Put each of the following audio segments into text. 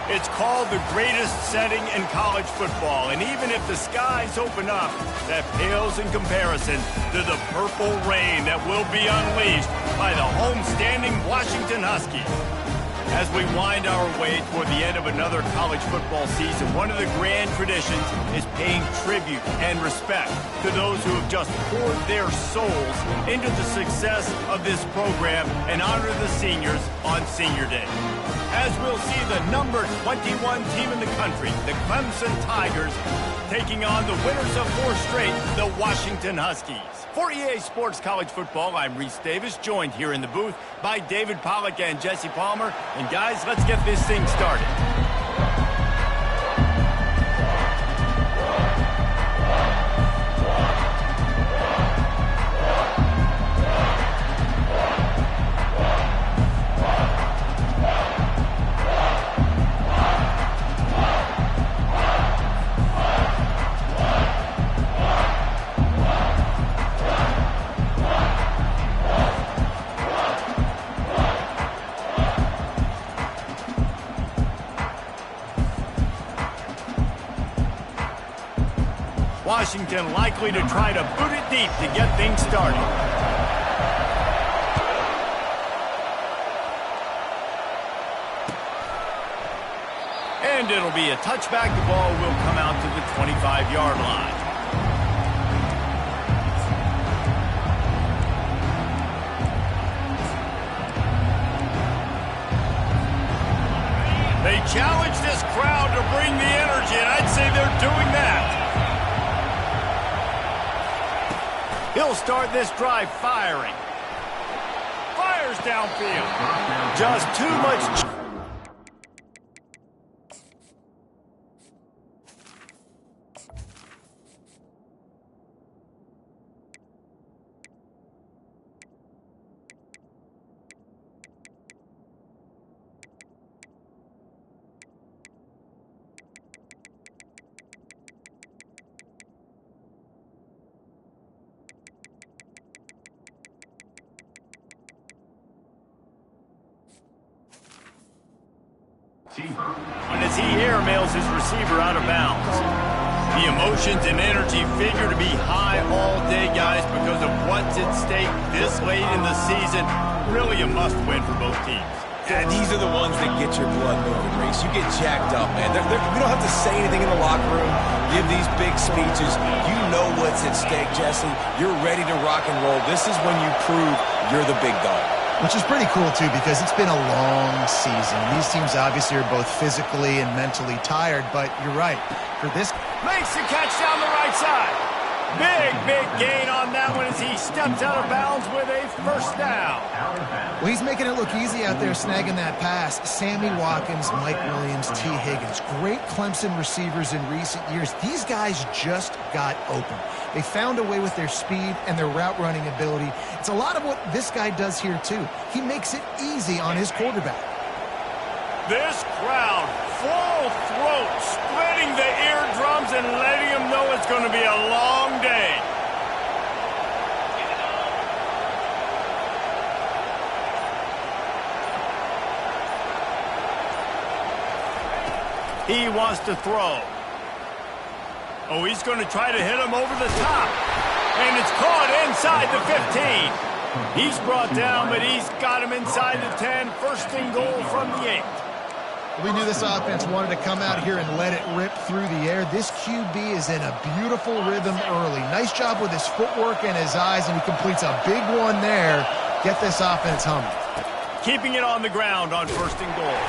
It's called the greatest setting in college football, and even if the skies open up, that pales in comparison to the purple rain that will be unleashed by the homestanding Washington Huskies. As we wind our way toward the end of another college football season, one of the grand traditions is paying tribute and respect to those who have just poured their souls into the success of this program and honor the seniors on Senior Day. As we'll see the number 21 team in the country, the Clemson Tigers, taking on the winners of 4 straight, the Washington Huskies. For EA Sports College Football, I'm Reese Davis, joined here in the booth by David Pollack and Jesse Palmer. And guys, let's get this thing started. Washington likely to try to boot it deep to get things started. And it'll be a touchback. The ball will come out to the 25-yard line. They challenge this crowd to bring the energy, and I'd say they're doing that. He'll start this drive firing. Fires downfield. Just too much. And as he airmails his receiver out of bounds. The emotions and energy figure to be high all day, guys, because of what's at stake this late in the season. Really a must-win for both teams. Yeah, these are the ones that get your blood moving, Reese. You get jacked up, man. We don't have to say anything in the locker room, give these big speeches. You know what's at stake, Jesse. You're ready to rock and roll. This is when you prove you're the big dog. Which is pretty cool, too, because it's been a long season. These teams obviously are both physically and mentally tired, but you're right. For this... Makes the catch down the right side. Big gain on that one as he steps out of bounds with a first down. Well, he's making it look easy out there snagging that pass. Sammy Watkins, Mike Williams, T. Higgins. Great Clemson receivers in recent years. These guys just got open. They found a way with their speed and their route running ability. It's a lot of what this guy does here, too. He makes it easy on his quarterback. This crowd, full throat, splitting the eardrums and letting them know it's going to be a long day. He wants to throw. Oh, he's going to try to hit him over the top. And it's caught inside the 15. He's brought down, but he's got him inside the 10. First and goal from the 8. We knew this offense wanted to come out here and let it rip through the air. This QB is in a beautiful rhythm early. Nice job with his footwork and his eyes, and he completes a big one there. Get this offense humming. Keeping it on the ground on first and goal.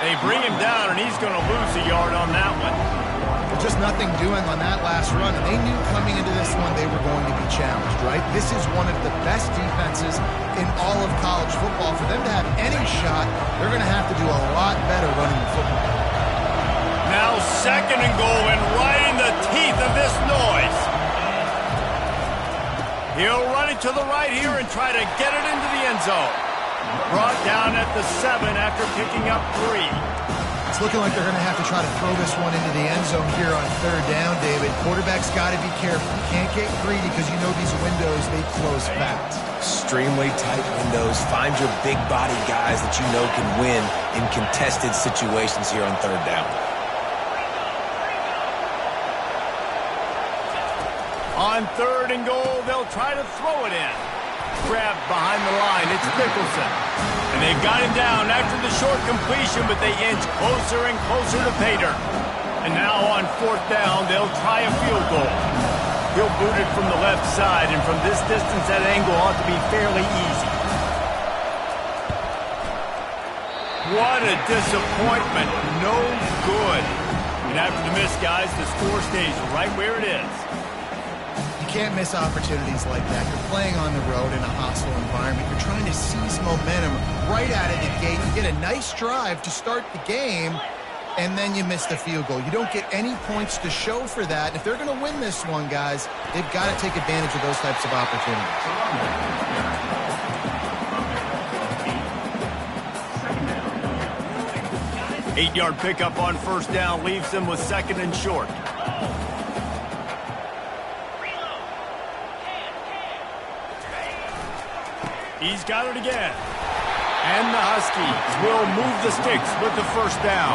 They bring him down, and he's going to lose a yard on that one. Just nothing doing on that last run, and they knew coming into this one they were going to be challenged, right? This is one of the best defenses in all of college football. For them to have any shot, they're going to have to do a lot better running the football. Now second and goal, and right in the teeth of this noise. He'll run it to the right here and try to get it into the end zone. Brought down at the 7 after picking up 3. looking like they're going to have to try to throw this one into the end zone here on third down, David. Quarterback's got to be careful. You can't get greedy because you know these windows, they close fast. Extremely tight windows. Find your big body guys that you know can win in contested situations here on third down. On third and goal, they'll try to throw it in. Grabbed behind the line, it's Nicholson. And they've got him down after the short completion, but they inch closer and closer to Pater. And now on fourth down, they'll try a field goal. He'll boot it from the left side, and from this distance, that angle ought to be fairly easy. What a disappointment. No good. And after the miss, guys, the score stays right where it is. You can't miss opportunities like that. You're playing on the road in a hostile environment. You're trying to seize momentum right out of the gate. You get a nice drive to start the game, and then you miss the field goal. You don't get any points to show for that. If they're going to win this one, guys, they've got to take advantage of those types of opportunities. 8-yard pickup on first down leaves them with second and short. He's got it again. And the Huskies will move the sticks with the first down.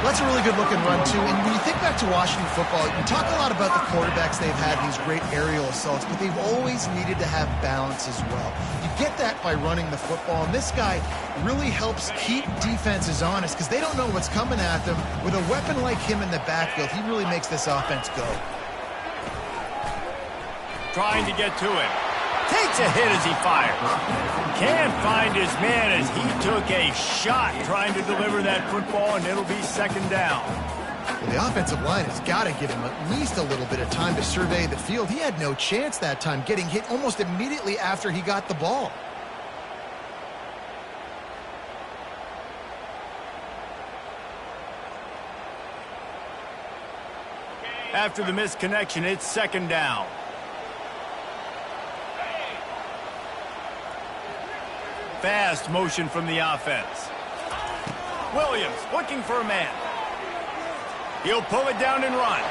That's a really good-looking run, too. And when you think back to Washington football, you talk a lot about the quarterbacks they've had, these great aerial assaults, but they've always needed to have balance as well. You get that by running the football, and this guy really helps keep defenses honest because they don't know what's coming at them. With a weapon like him in the backfield, he really makes this offense go. Trying to get to him. Takes a hit as he fires. Can't find his man as he took a shot trying to deliver that football, and it'll be second down. Well, the offensive line has got to give him at least a little bit of time to survey the field. He had no chance that time, getting hit almost immediately after he got the ball. After the missed connection, it's second down. Fast motion from the offense. Williams looking for a man. He'll pull it down and run.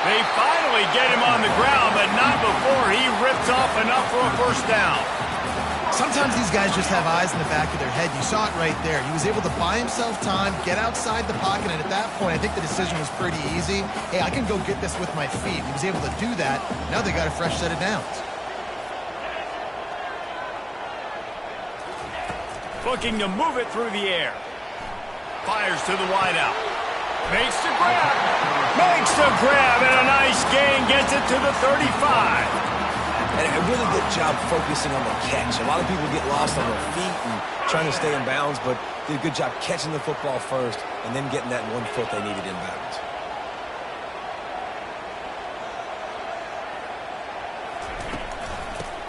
They finally get him on the ground, but not before he rips off enough for a first down. Sometimes these guys just have eyes in the back of their head. You saw it right there. He was able to buy himself time, get outside the pocket, and at that point, I think the decision was pretty easy. Hey, I can go get this with my feet. He was able to do that. Now they got a fresh set of downs. Looking to move it through the air. Fires to the wideout. Makes the grab. Makes the grab, and a nice gain gets it to the 35. And a really good job focusing on the catch. A lot of people get lost on their feet and trying to stay in bounds, but did a good job catching the football first and then getting that 1 foot they needed in bounds.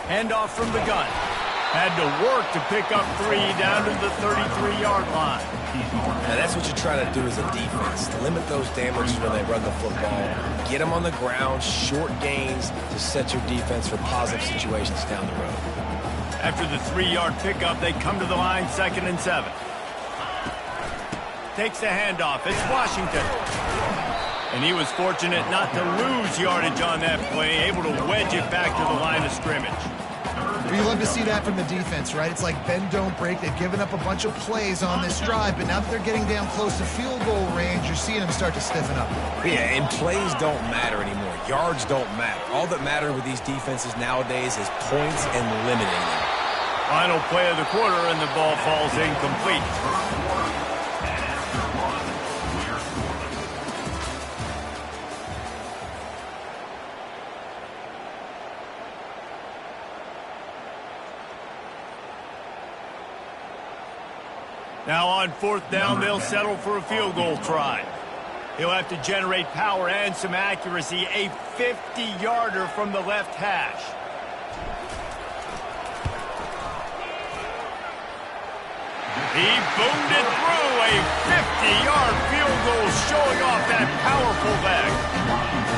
Handoff from the gun. Had to work to pick up 3 down to the 33-yard line. Now that's what you try to do as a defense. Limit those damages when they run the football. Get them on the ground, short gains to set your defense for positive situations down the road. After the 3-yard pickup, they come to the line second and 7. Takes the handoff. It's Washington. And he was fortunate not to lose yardage on that play, able to wedge it back to the line of scrimmage. Well, you love to see that from the defense, right? It's like bend, don't break. They've given up a bunch of plays on this drive, but now that they're getting down close to field goal range, you're seeing them start to stiffen up. Yeah, and plays don't matter anymore. Yards don't matter. All that matters with these defenses nowadays is points and limiting them. Final play of the quarter, and the ball falls incomplete. Now on fourth down, they'll settle for a field goal try. He'll have to generate power and some accuracy. A 50-yarder from the left hash. He boomed it through. A 50-yard field goal showing off that powerful leg.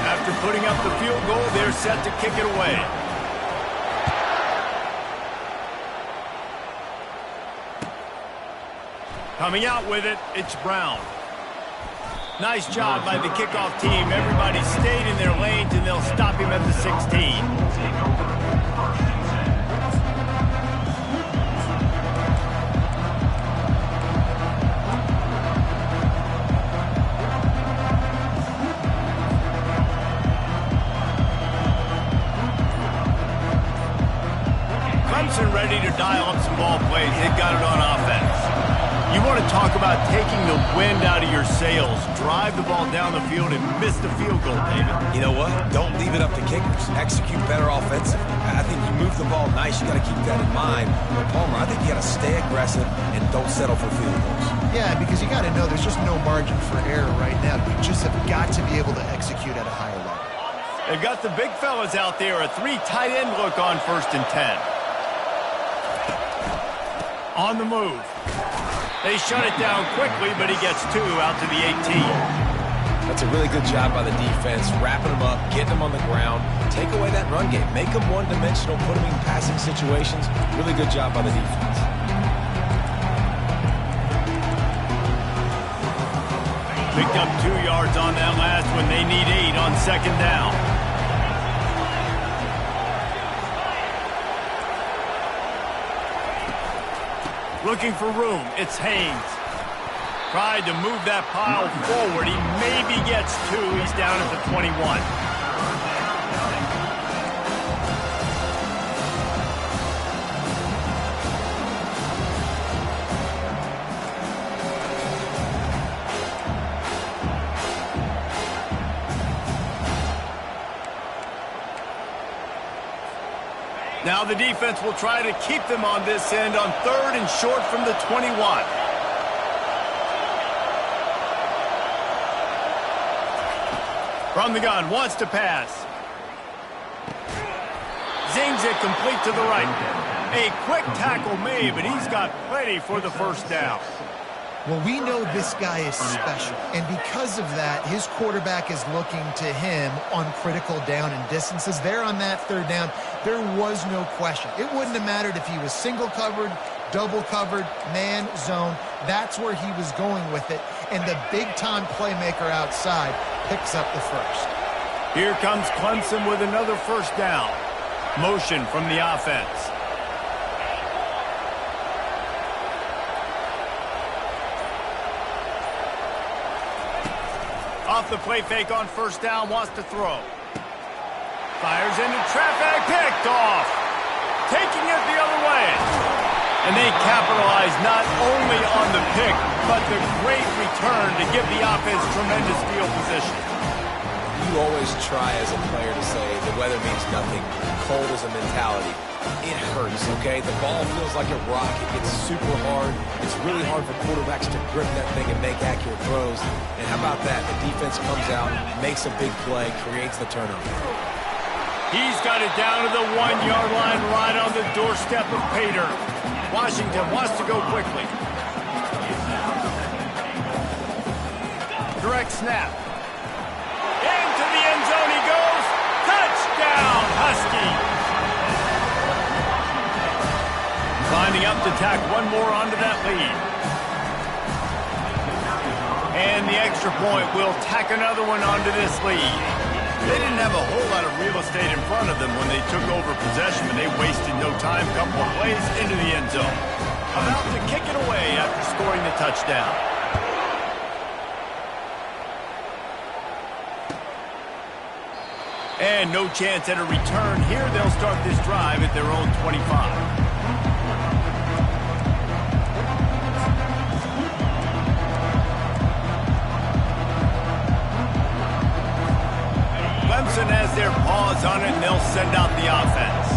After putting up the field goal, they're set to kick it away. Coming out with it, it's Brown. Nice job by the kickoff team. Everybody stayed in their lanes, and they'll stop him at the 16. Clemson ready to dial up some ball plays. They've got it on offense. You want to talk about taking the wind out of your sails. Drive the ball down the field and miss the field goal, David. You know what? Don't leave it up to kickers. Execute better offensively. I think you move the ball nice. You got to keep that in mind. But Palmer, I think you got to stay aggressive and don't settle for field goals. Yeah, because you got to know there's just no margin for error right now. You just have got to be able to execute at a higher level. They've got the big fellas out there. A 3 tight end look on 1st and 10. On the move. They shut it down quickly, but he gets 2 out to the 18. That's a really good job by the defense, wrapping them up, getting them on the ground. Take away that run game. Make them one-dimensional, put them in passing situations. Really good job by the defense. Picked up 2 yards on that last one. They need 8 on 2nd down. Looking for room. It's Haynes. Tried to move that pile forward. He maybe gets 2. He's down at the 21. Now the defense will try to keep them on this end on 3rd and short from the 21. From the gun, wants to pass. Zings it complete to the right. A quick tackle made, but he's got plenty for the 1st down. Well, we know this guy is special, and because of that, his quarterback is looking to him on critical down and distances. There on that 3rd down, there was no question. It wouldn't have mattered if he was single covered, double covered, man, zone. That's where he was going with it, and the big-time playmaker outside picks up the 1st. Here comes Clemson with another 1st down. Motion from the offense. Off the play fake on 1st down, wants to throw. Fires into traffic, picked off. Taking it the other way. And they capitalize not only on the pick, but the great return to give the offense tremendous field position. You always try as a player to say the weather means nothing. Cold is a mentality. It hurts, okay? The ball feels like a rock. It gets super hard. It's really hard for quarterbacks to grip that thing and make accurate throws. And how about that? The defense comes out, makes a big play, creates the turnover. He's got it down to the 1-yard line right on the doorstep of Pater. Washington wants to go quickly. Direct snap. Into the end zone he goes. Touchdown, Husky. Lining up to tack one more onto that lead. And the extra point will tack another one onto this lead. They didn't have a whole lot of real estate in front of them when they took over possession, and they wasted no time. Couple of plays into the end zone. About to kick it away after scoring the touchdown. And no chance at a return here. They'll start this drive at their own 25. Clemson has their paws on it, and they'll send out the offense.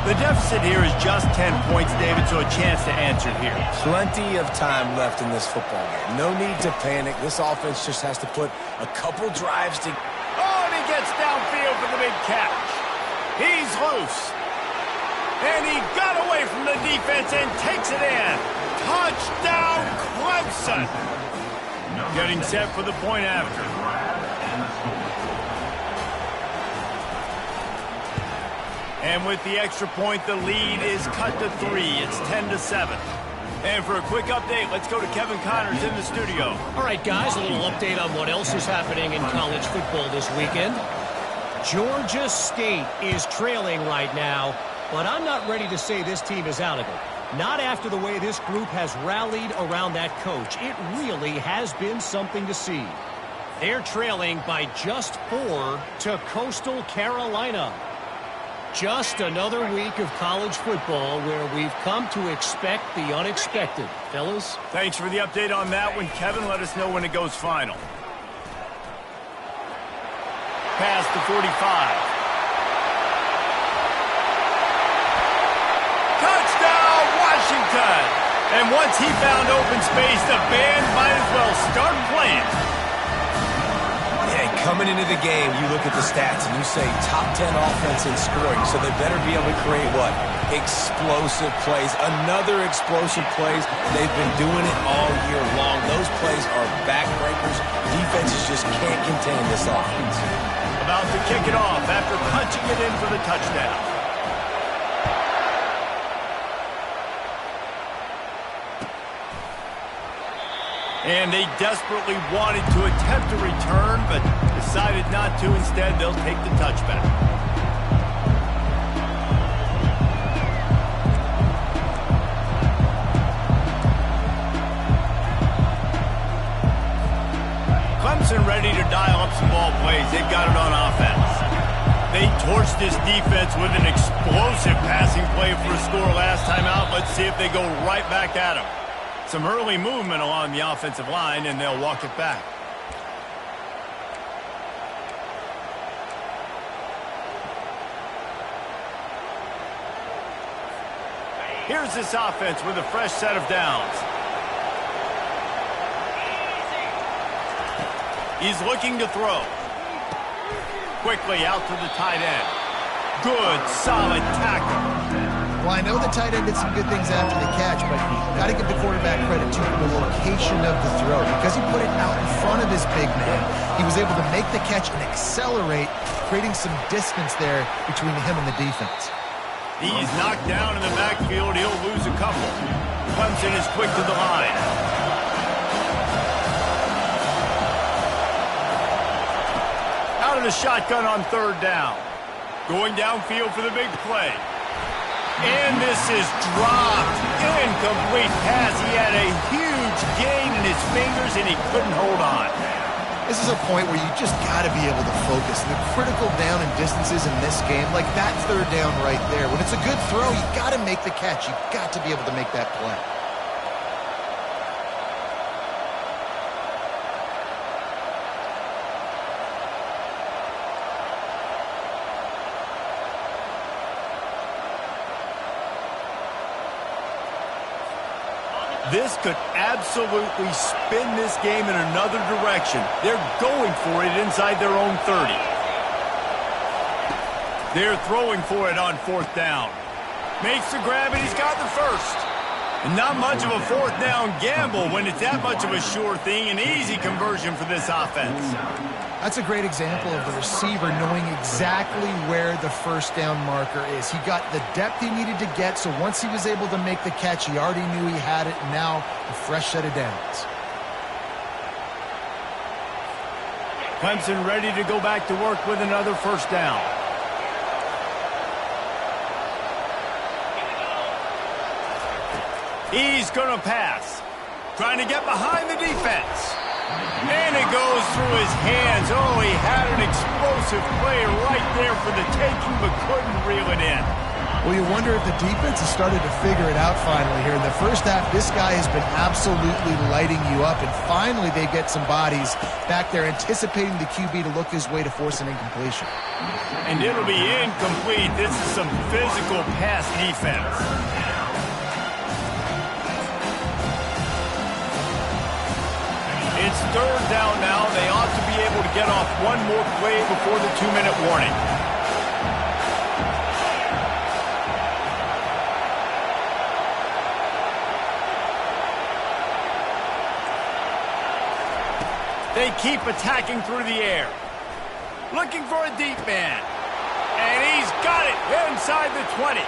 The deficit here is just 10 points, David, so a chance to answer here. Plenty of time left in this football game. No need to panic. This offense just has to put a couple drives to... Oh, and he gets downfield for the big catch. He's loose. And he got away from the defense and takes it in. Touchdown, Clemson. Getting set for the point after. And with the extra point, the lead is cut to 3. It's 10-7. And for a quick update, let's go to Kevin Connors in the studio. All right, guys, a little update on what else is happening in college football this weekend. Georgia State is trailing right now, but I'm not ready to say this team is out of it. Not after the way this group has rallied around that coach. It really has been something to see. They're trailing by just 4 to Coastal Carolina. Just another week of college football where we've come to expect the unexpected. Fellas? Thanks for the update on that one, Kevin. Let us know when it goes final. Pass to 45. Touchdown, Washington! And once he found open space, the band might as well start playing. Coming into the game, you look at the stats and you say top 10 offense in scoring, so they better be able to create what? Explosive plays. Another explosive plays. They've been doing it all year long. Those plays are backbreakers. Defenses just can't contain this offense. About to kick it off after punching it in for the touchdown. And they desperately wanted to attempt a return, but decided not to. Instead, they'll take the touchback. Clemson ready to dial up some ball plays. They've got it on offense. They torched this defense with an explosive passing play for a score last time out. Let's see if they go right back at them. Some early movement along the offensive line, and they'll walk it back. Here's this offense with a fresh set of downs. He's looking to throw. Quickly out to the tight end. Good, solid tackle. Well, I know the tight end did some good things after the catch, but got to give the quarterback credit to the location of the throw. Because he put it out in front of his big man, he was able to make the catch and accelerate, creating some distance there between him and the defense. He's knocked down in the backfield. He'll lose a couple. Clemson is quick to the line. Out of the shotgun on third down. Going downfield for the big play. And this is dropped. Incomplete pass. He had a huge gain in his fingers, and he couldn't hold on. This is a point where you just got to be able to focus. The critical down and distances in this game, like that third down right there. When it's a good throw, you got to make the catch. You got to be able to make that play. This could absolutely spin this game in another direction. They're going for it inside their own 30. They're throwing for it on fourth down. Makes the grab, and he's got the first. And not much of a fourth down gamble when it's that much of a sure thing. An easy conversion for this offense. That's a great example of the receiver knowing exactly where the first down marker is. He got the depth he needed to get, so once he was able to make the catch, he already knew he had it, and now a fresh set of downs. Clemson ready to go back to work with another first down. He's going to pass. Trying to get behind the defense. And it goes through his hands. Oh, he had an explosive play right there for the taking, but couldn't reel it in. Well, you wonder if the defense has started to figure it out finally here. In the first half, this guy has been absolutely lighting you up, and finally they get some bodies back there anticipating the QB to look his way to force an incompletion. And it'll be incomplete. This is some physical pass defense. It's third down now. They ought to be able to get off one more play before the 2-minute warning. They keep attacking through the air. Looking for a deep man. And he's got it inside the 20.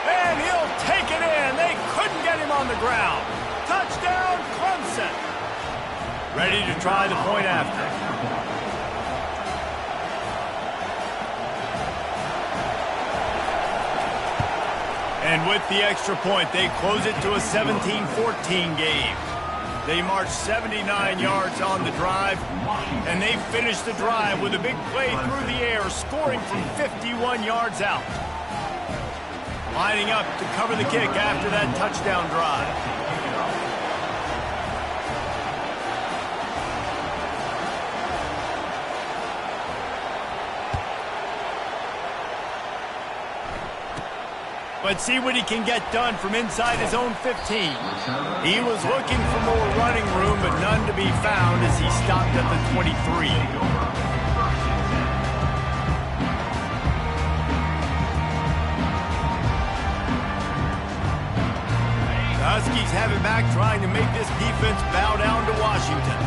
And he'll take it in. They couldn't get him on the ground. Touchdown, Clemson. Ready to try the point after. And with the extra point, they close it to a 17-14 game. They march 79 yards on the drive, and they finish the drive with a big play through the air, scoring from 51 yards out. Lining up to cover the kick after that touchdown drive. Let's see what he can get done from inside his own 15. He was looking for more running room, but none to be found as he stopped at the 23. The Huskies have it back, trying to make this defense bow down to Washington.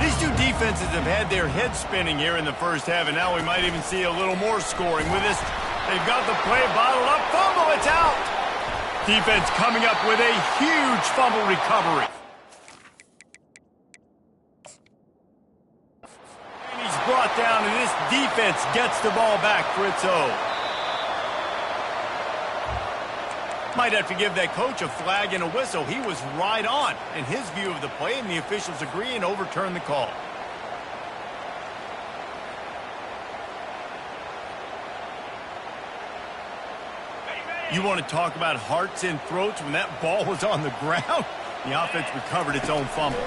These two defenses have had their heads spinning here in the first half, and now we might even see a little more scoring with this. They've got the play bottled up. Fumble, it's out. Defense coming up with a huge fumble recovery. And he's brought down, and this defense gets the ball back for its own. Might have to give that coach a flag and a whistle. He was right on in his view of the play, and the officials agree and overturn the call. You want to talk about hearts and throats when that ball was on the ground? The offense recovered its own fumble.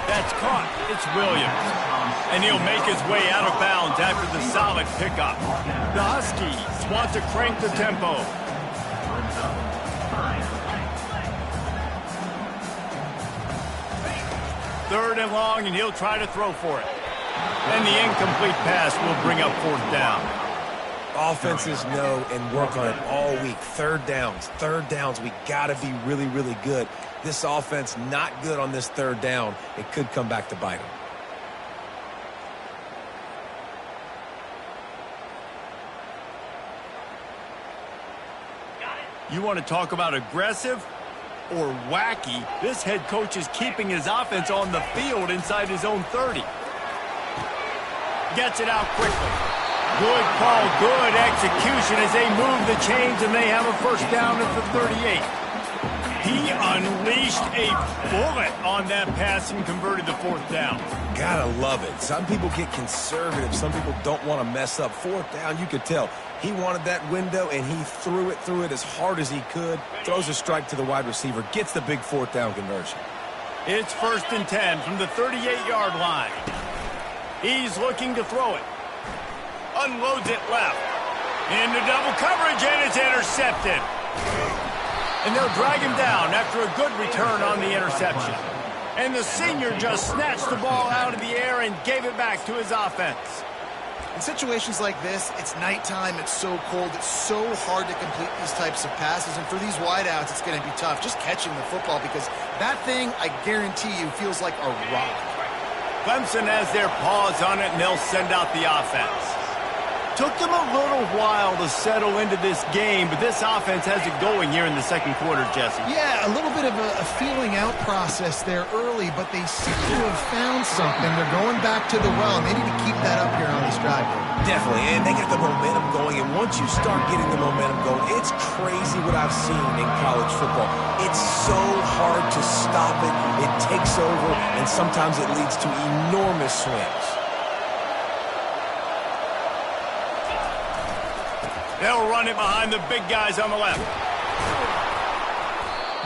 That's caught. It's Williams. And he'll make his way out of bounds after the solid pickup. The Huskies want to crank the tempo. Third and long, and he'll try to throw for it. And the incomplete pass will bring up fourth down. Offenses know and work on it all week. Third downs, we got to be really, really good. This offense not good on this third down. It could come back to bite them. You want to talk about aggressive or wacky? This head coach is keeping his offense on the field inside his own 30. Gets it out quickly. Good call, good execution as they move the chains, and they have a first down at the 38. He unleashed a bullet on that pass and converted the fourth down. Gotta love it. Some people get conservative. Some people don't want to mess up. Fourth down, you could tell. He wanted that window, and he threw it as hard as he could. Throws a strike to the wide receiver. Gets the big fourth down conversion. It's 1st and 10 from the 38-yard line. He's looking to throw it. Unloads it left. Into double coverage, and it's intercepted. And they'll drag him down after a good return on the interception. And the senior just snatched the ball out of the air and gave it back to his offense. In situations like this, it's nighttime, it's so cold, it's so hard to complete these types of passes, and for these wideouts, it's going to be tough just catching the football because that thing, I guarantee you, feels like a rock. Clemson has their paws on it, and they'll send out the offense. Took them a little while to settle into this game, but this offense has it going here in the second quarter, Jesse. Yeah, a little bit of a feeling out process there early, but they seem to have found something. They're going back to the well, and they need to keep that up here on this drive. Definitely, and they get the momentum going, and once you start getting the momentum going, it's crazy what I've seen in college football. It's so hard to stop it. It takes over, and sometimes it leads to enormous swings. They'll run it behind the big guys on the left.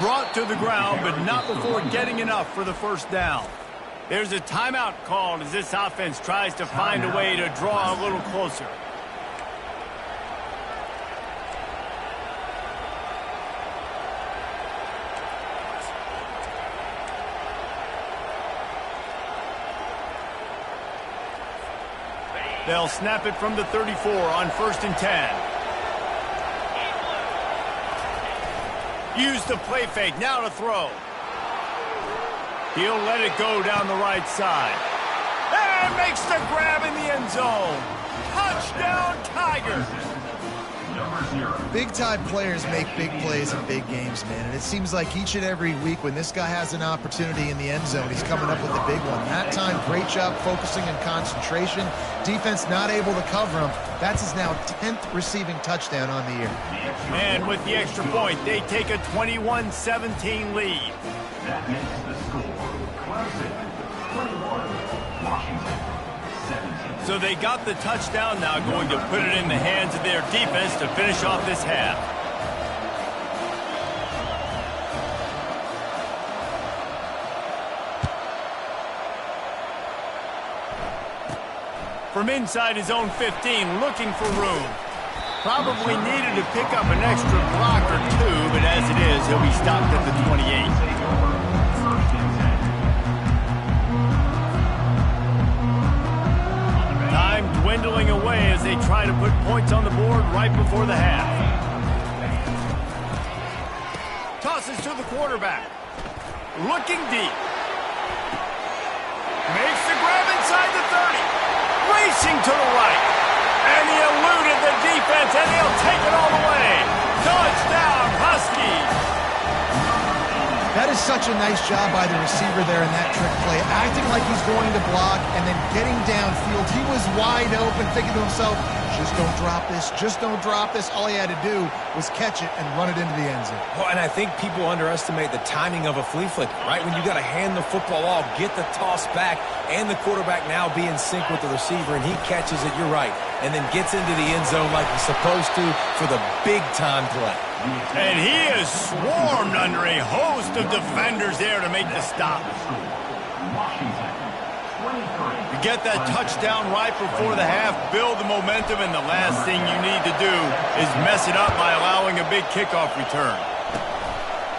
Brought to the ground, but not before getting enough for the first down. There's a timeout called as this offense tries to find a way to draw a little closer. They'll snap it from the 34 on 1st and 10. Use the play fake, now to throw. He'll let it go down the right side. And makes the grab in the end zone. Touchdown, Tigers! Big-time players make big plays in big games, man. And it seems like each and every week when this guy has an opportunity in the end zone, he's coming up with a big one. That time, great job focusing and concentration. Defense not able to cover him. That's his now 10th receiving touchdown on the year. And with the extra point, they take a 21-17 lead. That makes the score Clemson 21, Washington 17. So they got the touchdown, now going to put it in the hands of their defense to finish off this half. From inside his own 15, looking for room. Probably needed to pick up an extra block or two, but as it is, he'll be stopped at the 28. Time dwindling away as they try to put points on the board right before the half. Tosses to the quarterback. Looking deep. Makes the grab inside the 30. Racing to the right. And he eluded the defense, and he'll take it all the way. Touchdown, Huskies. That is such a nice job by the receiver there in that trick play, acting like he's going to block and then getting downfield. He was wide open, thinking to himself, just don't drop this, just don't drop this. All he had to do was catch it and run it into the end zone. Well, and I think people underestimate the timing of a flea flicker, right? When you got to hand the football off, get the toss back, and the quarterback now be in sync with the receiver, and he catches it, you're right, and then gets into the end zone like he's supposed to for the big-time play. And he is swarmed under a host of defenders there to make the stop. You get that touchdown right before the half, build the momentum, and the last thing you need to do is mess it up by allowing a big kickoff return.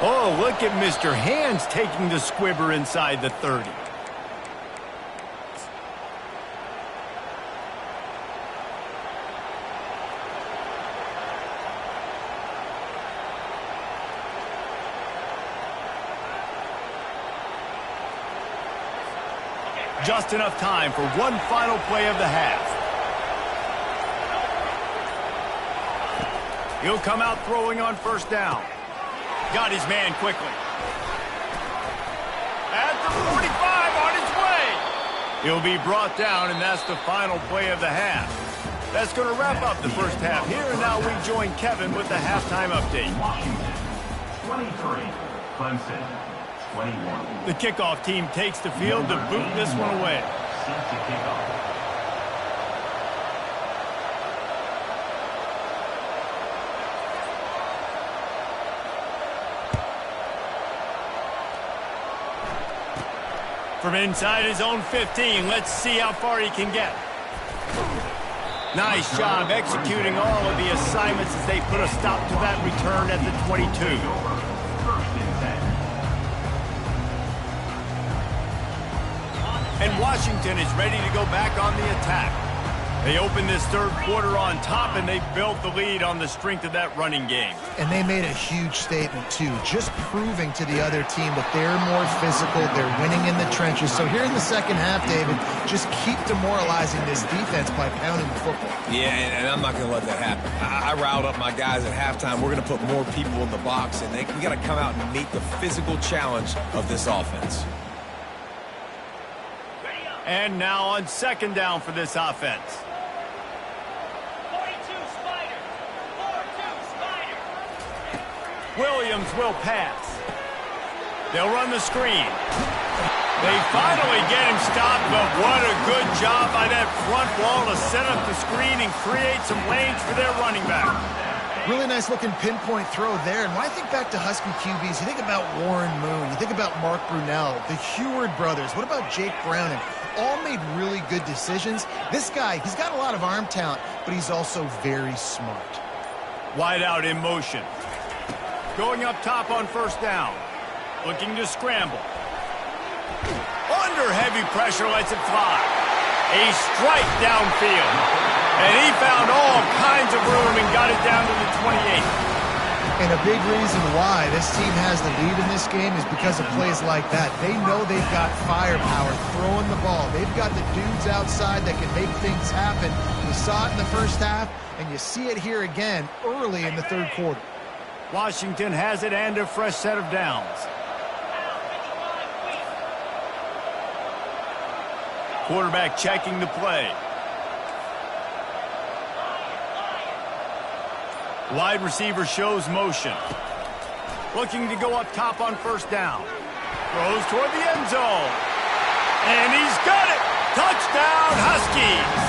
Oh, look at Mr. Hands taking the squibber inside the 30. Just enough time for one final play of the half. He'll come out throwing on first down. Got his man quickly. At the 45, on his way. He'll be brought down, and that's the final play of the half. That's going to wrap up the first half. Here and now we join Kevin with the halftime update. Washington 23, Clemson 21. The kickoff team takes the field to boot this one away. Set to kick off. From inside his own 15, let's see how far he can get. Nice job executing all of the assignments as they put a stop to that return at the 22. And Washington is ready to go back on the attack. They opened this third quarter on top, and they built the lead on the strength of that running game. And they made a huge statement, too, just proving to the other team that they're more physical, they're winning in the trenches. So here in the second half, David, just keep demoralizing this defense by pounding the football. Yeah, and I'm not going to let that happen. I riled up my guys at halftime. We're going to put more people in the box, and we got to come out and meet the physical challenge of this offense. And now on second down for this offense. 42 Spider. 4-2 Spider. Williams will pass. They'll run the screen. They finally get him stopped, but what a good job by that front wall to set up the screen and create some lanes for their running back. Really nice looking pinpoint throw there. And when I think back to Husky QBs, you think about Warren Moon, you think about Mark Brunell, the Heward brothers, what about Jake Browning? All made really good decisions. This guy, he's got a lot of arm talent, but he's also very smart. Wide out in motion. Going up top on first down. Looking to scramble. Under heavy pressure, lets it fly. A strike downfield. And he found all kinds of room and got it down to the 28. And a big reason why this team has the lead in this game is because of plays like that. They know they've got firepower throwing the ball. They've got the dudes outside that can make things happen. We saw it in the first half, and you see it here again early in the third quarter. Washington has it and a fresh set of downs. Quarterback checking the play. Wide receiver shows motion. Looking to go up top on first down. Throws toward the end zone. And he's got it! Touchdown, Huskies!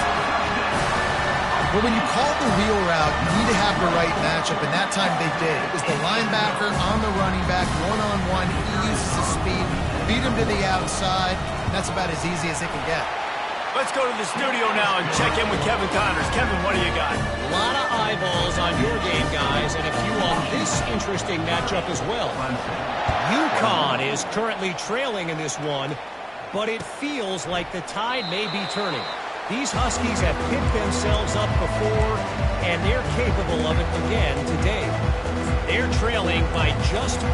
Well, when you call the wheel route, you need to have the right matchup, and that time they did. It was the linebacker on the running back, one-on-one. He uses his speed, beat him to the outside. That's about as easy as it can get. Let's go to the studio now and check in with Kevin Connors. Kevin, what do you got? A lot of eyeballs on your game, guys, and a few on this interesting matchup as well. UConn is currently trailing in this one, but it feels like the tide may be turning. These Huskies have picked themselves up before, and they're capable of it again today. They're trailing by just 4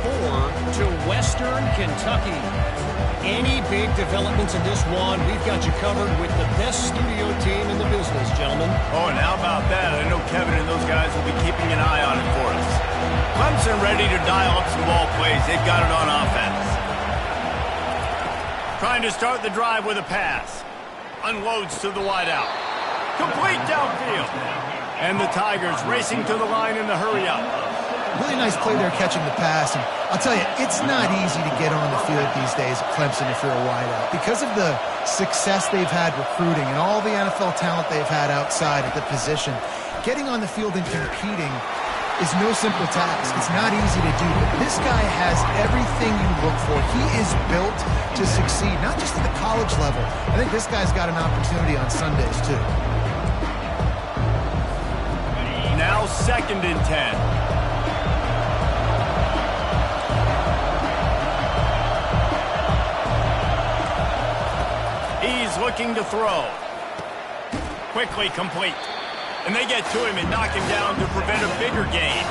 to Western Kentucky. Any big developments in this one, we've got you covered with the best studio team in the business, gentlemen. Oh, and how about that? I know Kevin and those guys will be keeping an eye on it for us. Clemson ready to dial up some ball plays. They've got it on offense. Trying to start the drive with a pass. Unloads to the wideout. Complete downfield. And the Tigers racing to the line in the hurry up. Really nice play there catching the pass. And I'll tell you, it's not easy to get on the field these days at Clemson if you're a wideout. Because of the success they've had recruiting and all the NFL talent they've had outside at the position, getting on the field and competing is no simple task. It's not easy to do. But this guy has everything you look for. He is built to succeed, not just at the college level. I think this guy's got an opportunity on Sundays, too. Now 2nd and 10. Looking to throw. Quickly complete. And they get to him and knock him down to prevent a bigger gain.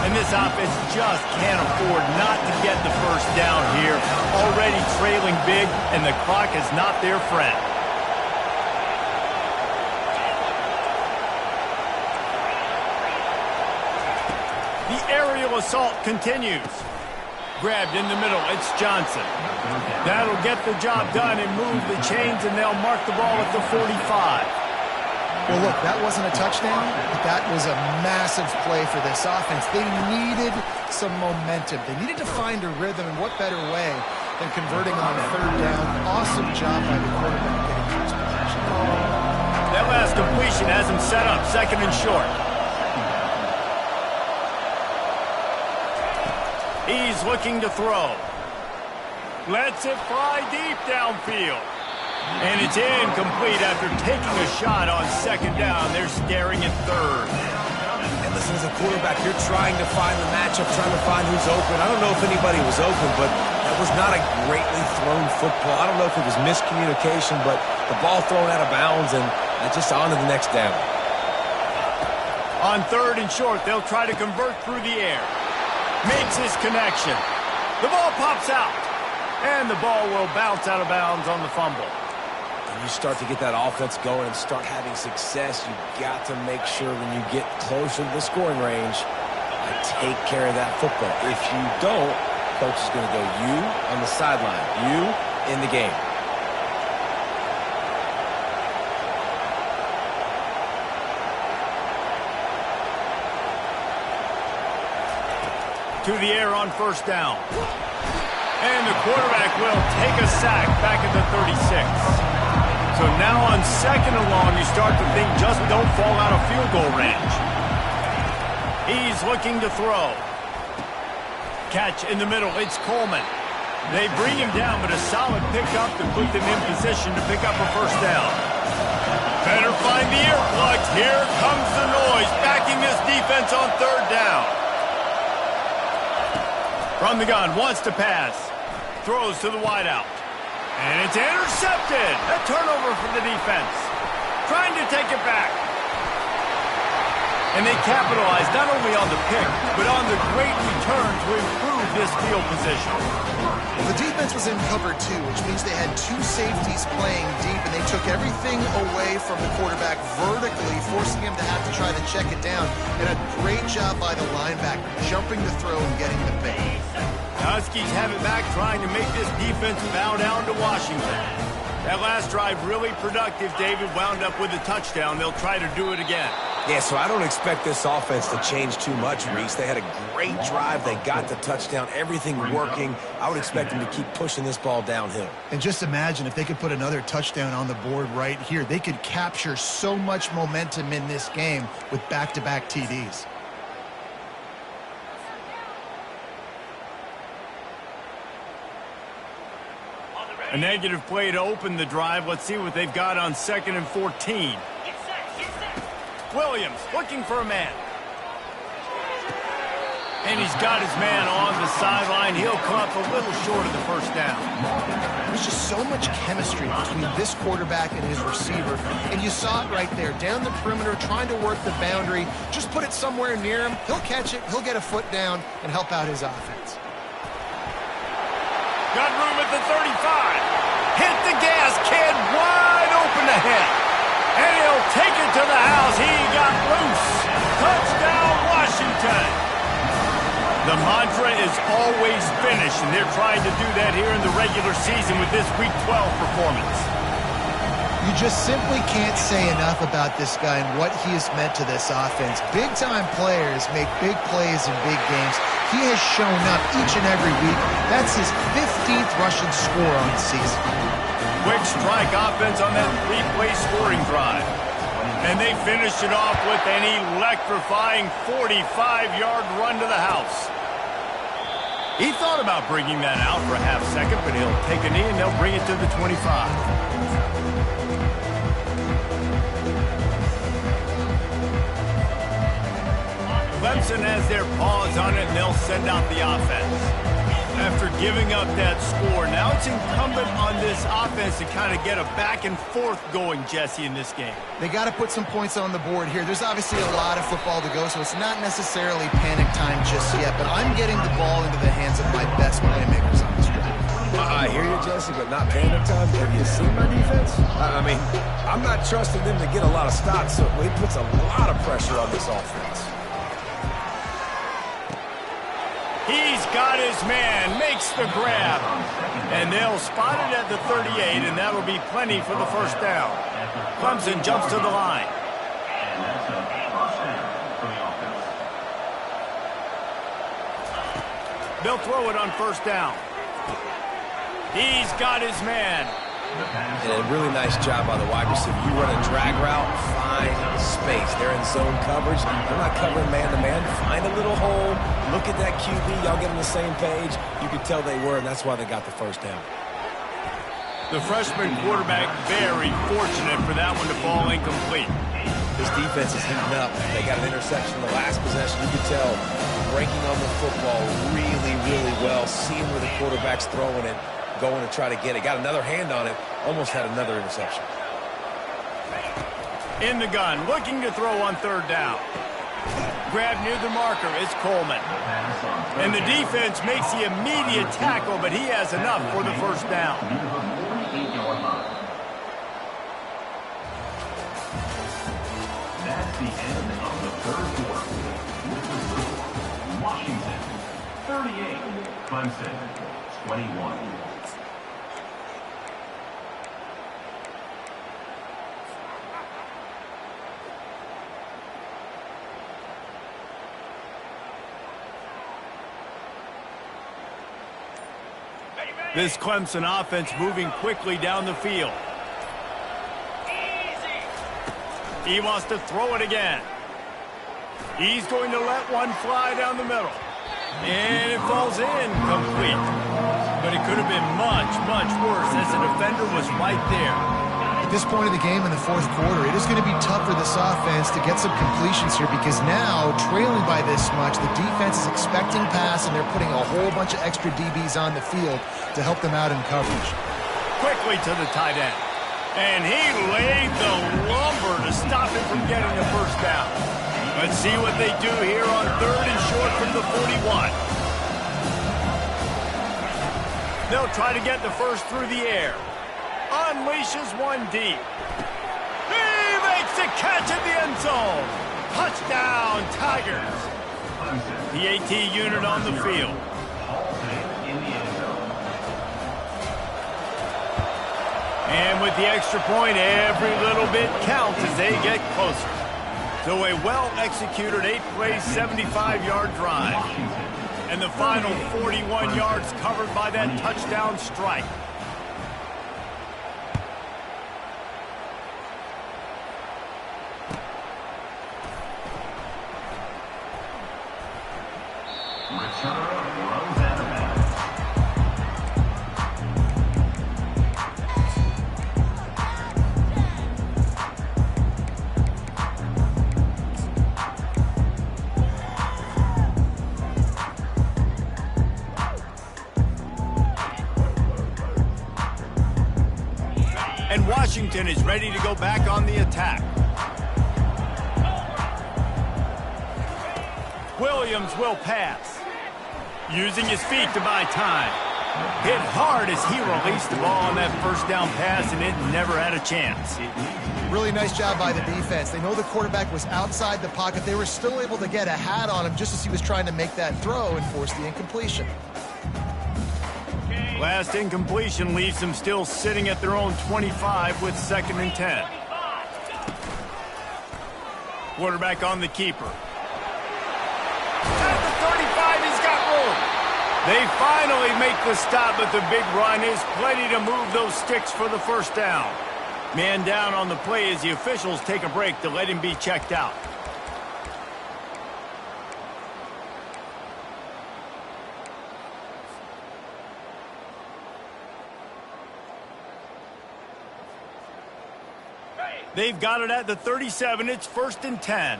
And this offense just can't afford not to get the first down here. Already trailing big, and the clock is not their friend. The aerial assault continues. Grabbed in the middle, it's Johnson. That'll get the job done and move the chains, and they'll mark the ball at the 45. Well, look, that wasn't a touchdown, but that was a massive play for this offense. They needed some momentum. They needed to find a rhythm, and what better way than converting on 3rd down. Awesome job by the quarterback getting to his position. That last completion has him set up 2nd and short. He's looking to throw. Lets it fly deep downfield. And it's incomplete after taking a shot on 2nd down. They're staring at 3rd. And listen, as a quarterback, you're trying to find the matchup, trying to find who's open. I don't know if anybody was open, but that was not a greatly thrown football. I don't know if it was miscommunication, but the ball thrown out of bounds and just on to the next down. On 3rd and short, they'll try to convert through the air. Makes his connection. The ball pops out. And the ball will bounce out of bounds on the fumble. When you start to get that offense going and start having success, you've got to make sure when you get closer to the scoring range, take care of that football. If you don't, coach is going to go, you on the sideline, you in the game. To the air on 1st down. And the quarterback will take a sack back at the 36. So now on 2nd and long, you start to think just don't fall out of field goal range. He's looking to throw. Catch in the middle, it's Coleman. They bring him down, but a solid pickup to put them in position to pick up a 1st down. Better find the earplugs. Here comes the noise, backing this defense on 3rd down. From the gun, wants to pass. Throws to the wideout. And it's intercepted. A turnover for the defense. Trying to take it back. And they capitalized not only on the pick, but on the great return to improve this field position. Well, the defense was in cover two, which means they had two safeties playing deep, and they took everything away from the quarterback vertically, forcing him to have to try to check it down. And a great job by the linebacker, jumping the throw and getting the bait. Huskies have it back, trying to make this defense bow down to Washington. That last drive really productive. David wound up with a touchdown. They'll try to do it again. Yeah, so I don't expect this offense to change too much, Reese. They had a great drive. They got the touchdown. Everything working. I would expect them to keep pushing this ball downhill. And just imagine if they could put another touchdown on the board right here. They could capture so much momentum in this game with back-to-back TDs. A negative play to open the drive. Let's see what they've got on 2nd and 14. Williams looking for a man. And he's got his man on the sideline. He'll come up a little short of the first down. There's just so much chemistry between this quarterback and his receiver. And you saw it right there, down the perimeter, trying to work the boundary. Just put it somewhere near him. He'll catch it. He'll get a foot down and help out his offense. Got room at the 35. Hit the gas, kid, wide open ahead. And he'll take it to the house. He got loose. Touchdown, Washington. The mantra is always finish, and they're trying to do that here in the regular season with this Week 12 performance. You just simply can't say enough about this guy and what he has meant to this offense. Big-time players make big plays in big games. He has shown up each and every week. That's his 15th rushing score on the season. Quick strike offense on that 3-play scoring drive. And they finished it off with an electrifying 45-yard run to the house. He thought about bringing that out for a half second, but he'll take a knee and they'll bring it to the 25. Clemson has their paws on it, and they'll send out the offense. After giving up that score, now it's incumbent on this offense to kind of get a back and forth going, Jesse, in this game. They got to put some points on the board here. There's obviously a lot of football to go, so it's not necessarily panic time just yet, but I'm getting the ball into the hands of my best playmakers on this drive. I hear you, Jesse, but not panic time. Have you seen my defense? I mean, I'm not trusting them to get a lot of stops, so it puts a lot of pressure on this offense. He's got his man, makes the grab, and they'll spot it at the 38, and that'll be plenty for the first down. Clemson jumps to the line. And that's a first down for the offense. They'll throw it on first down. He's got his man. And a really nice job by the wide receiver. You run a drag route, find space. They're in zone coverage. They're not covering man-to-man. Find a little hole. Look at that QB. Y'all get on the same page. You could tell they were, and that's why they got the first down. The freshman quarterback very fortunate for that one to fall incomplete. This defense is heating up. They got an interception the last possession. You could tell breaking on the football really, really well. Seeing where the quarterback's throwing it. Going to try to get it. Got another hand on it. Almost had another interception. In the gun, looking to throw on third down. Grab near the marker is Coleman. And the defense makes the immediate tackle, but he has enough for the first down. That's the end of the third quarter. With the score, Washington 38, Clemson 21. This Clemson offense moving quickly down the field. He wants to throw it again. He's going to let one fly down the middle. And it falls in complete. But it could have been much, much worse as the defender was right there. At this point of the game in the fourth quarter, it is going to be tough for this offense to get some completions here because now, trailing by this much, the defense is expecting pass and they're putting a whole bunch of extra DBs on the field to help them out in coverage. Quickly to the tight end. And he laid the lumber to stop him from getting the first down. Let's see what they do here on 3rd and short from the 41. They'll try to get the first through the air. Unleashes one deep. He makes a catch in the end zone. Touchdown, Tigers. The AT unit on the field. And with the extra point, every little bit counts as they get closer. So a well-executed 8-play, 75-yard drive. And the final 41 yards covered by that touchdown strike. And Washington is ready to go back on the attack. Williams will pass. Using his feet to buy time. Hit hard as he released the ball on that first down pass, and it never had a chance. Really nice job by the defense. They know the quarterback was outside the pocket. They were still able to get a hat on him just as he was trying to make that throw and force the incompletion. Last incompletion leaves them still sitting at their own 25 with 2nd and 10. Quarterback on the keeper. At the 35, he's got room. They finally make the stop, but the big run is plenty to move those sticks for the first down. Man down on the play as the officials take a break to let him be checked out. They've got it at the 37. It's 1st and 10.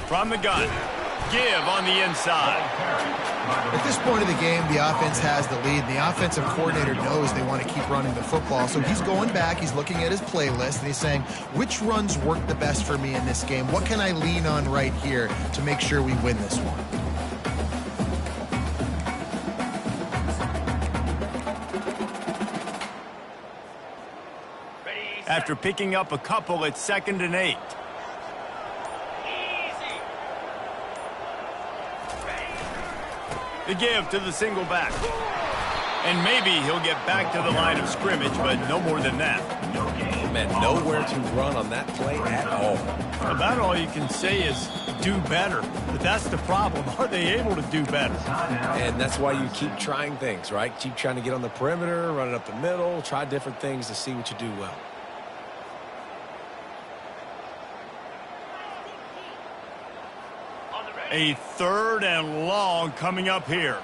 From the gun. Give on the inside. At this point of the game, the offense has the lead. The offensive coordinator knows they want to keep running the football. So he's going back. He's looking at his playlist, and he's saying, which runs work the best for me in this game? What can I lean on right here to make sure we win this one? After picking up a couple, it's 2nd and 8. The give to the single back. And maybe he'll get back to the line of scrimmage, but no more than that. Man, nowhere to run on that play at all. About all you can say is do better. But that's the problem. Are they able to do better? And that's why you keep trying things, right? Keep trying to get on the perimeter, run it up the middle, try different things to see what you do well. A 3rd and long coming up here.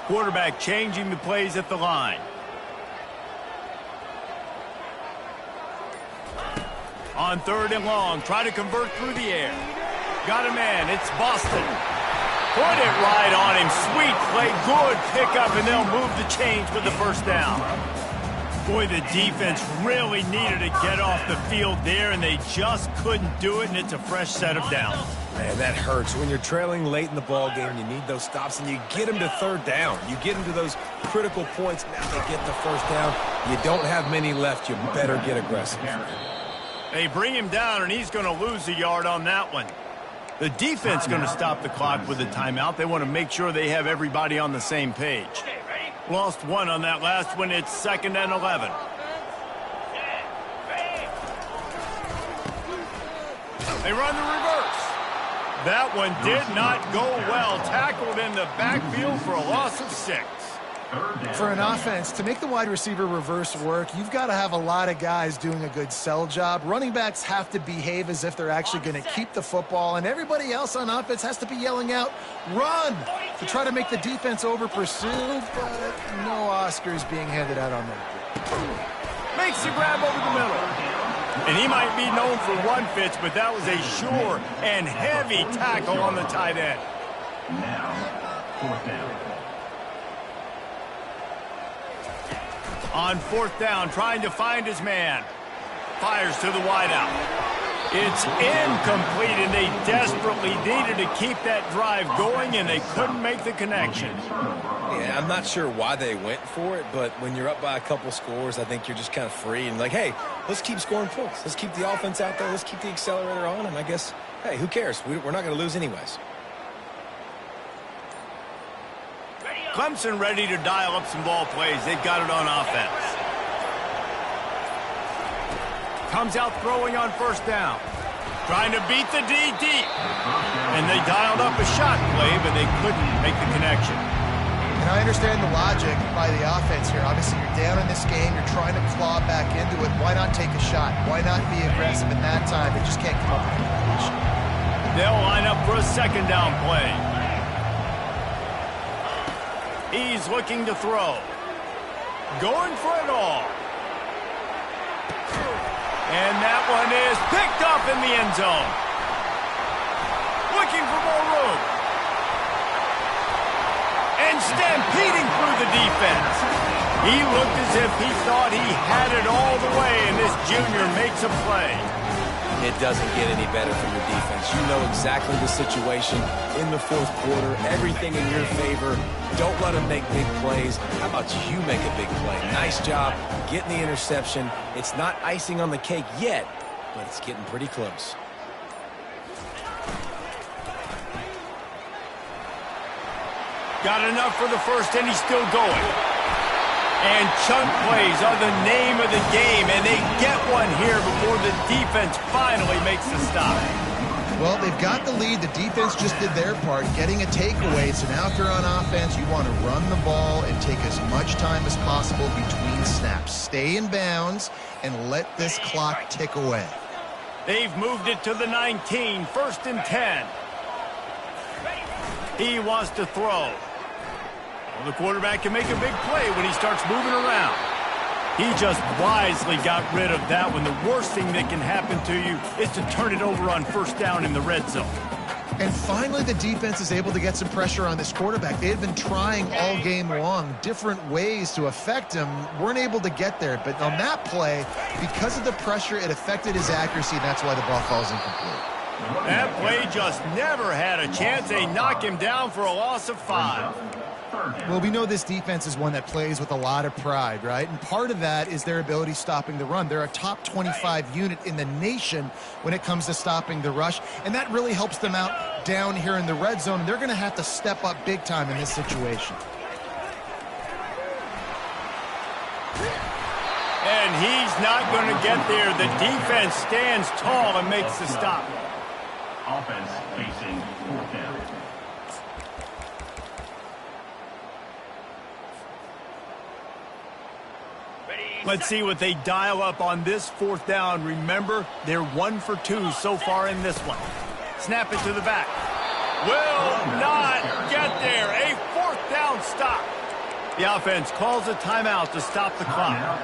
Quarterback changing the plays at the line. On 3rd and long, try to convert through the air. Got a man, it's Boston. Put it right on him. Sweet play, good pickup, and they'll move the chains with the first down. Boy, the defense really needed to get off the field there, and they just couldn't do it, and it's a fresh set of downs. Man, that hurts. When you're trailing late in the ball game, you need those stops, and you get them to 3rd down. You get them to those critical points. Now they get the first down. You don't have many left. You better get aggressive. They bring him down, and he's going to lose a yard on that one. The defense going to stop the clock with a timeout. They want to make sure they have everybody on the same page. Lost one on that last one. It's 2nd and 11. They run the reverse. That one did not go well. Tackled in the backfield for a loss of 6. For an offense, to make the wide receiver reverse work, you've got to have a lot of guys doing a good sell job. Running backs have to behave as if they're actually going to keep the football, and everybody else on offense has to be yelling out, run, to try to make the defense over-pursue, but no Oscars being handed out on that. Makes the grab over the middle. And he might be known for run fits, but that was a sure and heavy tackle on the tight end. Now, fourth down. On fourth down, trying to find his man. Fires to the wideout. It's incomplete, and they desperately needed to keep that drive going, and they couldn't make the connection. Yeah, I'm not sure why they went for it, but when you're up by a couple scores, I think you're just kind of free and like, hey, let's keep scoring points. Let's keep the offense out there. Let's keep the accelerator on, and I guess, hey, who cares? We're not going to lose anyways. Clemson ready to dial up some ball plays. They've got it on offense. Comes out throwing on first down. Trying to beat the D deep. And they dialed up a shot play, but they couldn't make the connection. And I understand the logic by the offense here. Obviously, you're down in this game. You're trying to claw back into it. Why not take a shot? Why not be aggressive in that time? They just can't come up with a completion. They'll line up for a second down play. He's looking to throw. Going for it all. And that one is picked up in the end zone. Looking for more room. And stampeding through the defense. He looked as if he thought he had it all the way, and this junior makes a play. It doesn't get any better for your defense. You know exactly the situation in the fourth quarter. Everything in your favor. Don't let them make big plays. How about you make a big play? Nice job getting the interception. It's not icing on the cake yet, but it's getting pretty close. Got enough for the first, and he's still going. And chunk plays are the name of the game, and they get one here before the defense finally makes the stop. Well, they've got the lead. The defense just did their part, getting a takeaway. So now if you're on offense, you want to run the ball and take as much time as possible between snaps. Stay in bounds and let this clock tick away. They've moved it to the 19, first and 10. He wants to throw. Well, the quarterback can make a big play when he starts moving around. He just wisely got rid of that one. The worst thing that can happen to you is to turn it over on first down in the red zone. And finally, the defense is able to get some pressure on this quarterback. They had been trying all game long different ways to affect him. Weren't able to get there. But on that play, because of the pressure, it affected his accuracy, and that's why the ball falls incomplete. That play just never had a chance. They knock him down for a loss of 5. Well, we know this defense is one that plays with a lot of pride, right? And part of that is their ability stopping the run. They're a top 25 unit in the nation when it comes to stopping the rush, and that really helps them out down here in the red zone. And they're going to have to step up big time in this situation. And he's not going to get there. The defense stands tall and makes the stop. Offense facing fourth down. Let's see what they dial up on this fourth down. Remember, they're 1 for 2 so far in this one. Snap it to the back. Will not get there. A fourth down stop. The offense calls a timeout to stop the clock.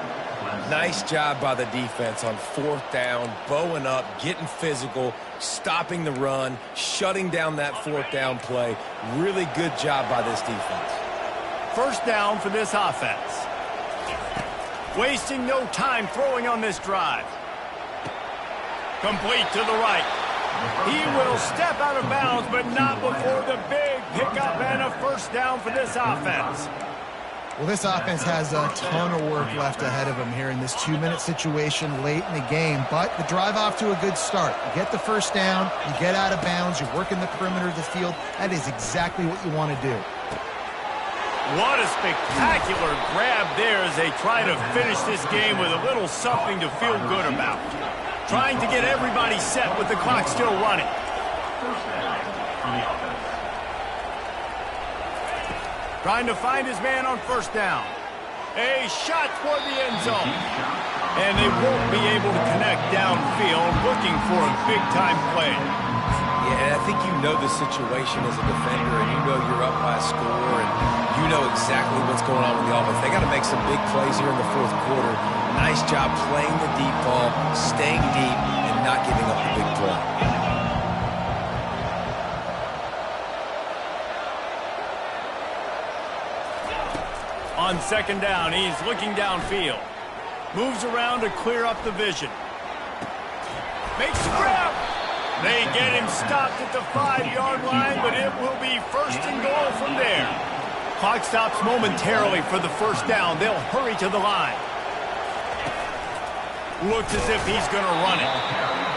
Nice job by the defense on fourth down, bowing up, getting physical, stopping the run, shutting down that fourth down play. Really good job by this defense. First down for this offense. Wasting no time throwing on this drive. Complete to the right. He will step out of bounds, but not before the big pickup and a first down for this offense. Well, this offense has a ton of work left ahead of them here in this 2-minute situation late in the game, but the drive off to a good start. You get the first down, you get out of bounds, you work in the perimeter of the field. That is exactly what you want to do. What a spectacular grab there as they try to finish this game with a little something to feel good about. Trying to get everybody set with the clock still running. First down for the offense. Trying to find his man on first down. A shot toward the end zone. And they won't be able to connect downfield, looking for a big-time play. Yeah, I think you know the situation as a defender, and you know you're up by a score, and you know exactly what's going on with the offense. They got to make some big plays here in the fourth quarter. Nice job playing the deep ball, staying deep, and not giving up the big play. On second down, he's looking downfield. Moves around to clear up the vision. Makes the grab. They get him stopped at the 5-yard line, but it will be first and goal from there. Clock stops momentarily for the first down. They'll hurry to the line. Looks as if he's going to run it.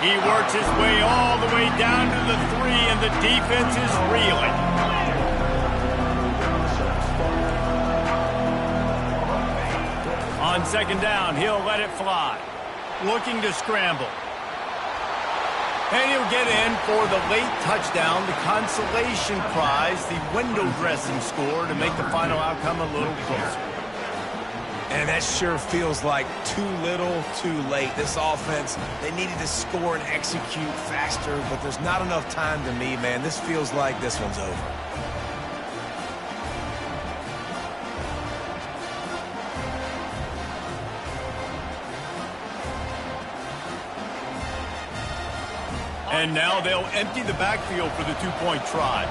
He works his way all the way down to the 3, and the defense is reeling. On second down, he'll let it fly. Looking to scramble. And he'll get in for the late touchdown, the consolation prize, the window dressing score to make the final outcome a little closer. And that sure feels like too little, too late. This offense, they needed to score and execute faster, but there's not enough time to me, man. This feels like this one's over. And now they'll empty the backfield for the two-point try.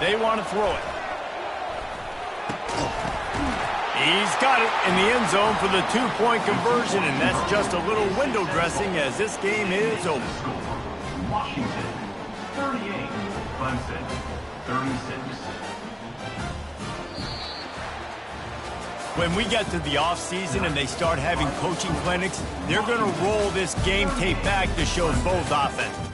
They want to throw it. He's got it in the end zone for the two-point conversion, and that's just a little window dressing as this game is over. Washington, 38. Clemson, 36. When we get to the offseason and they start having coaching clinics, they're going to roll this game tape back to show both offenses.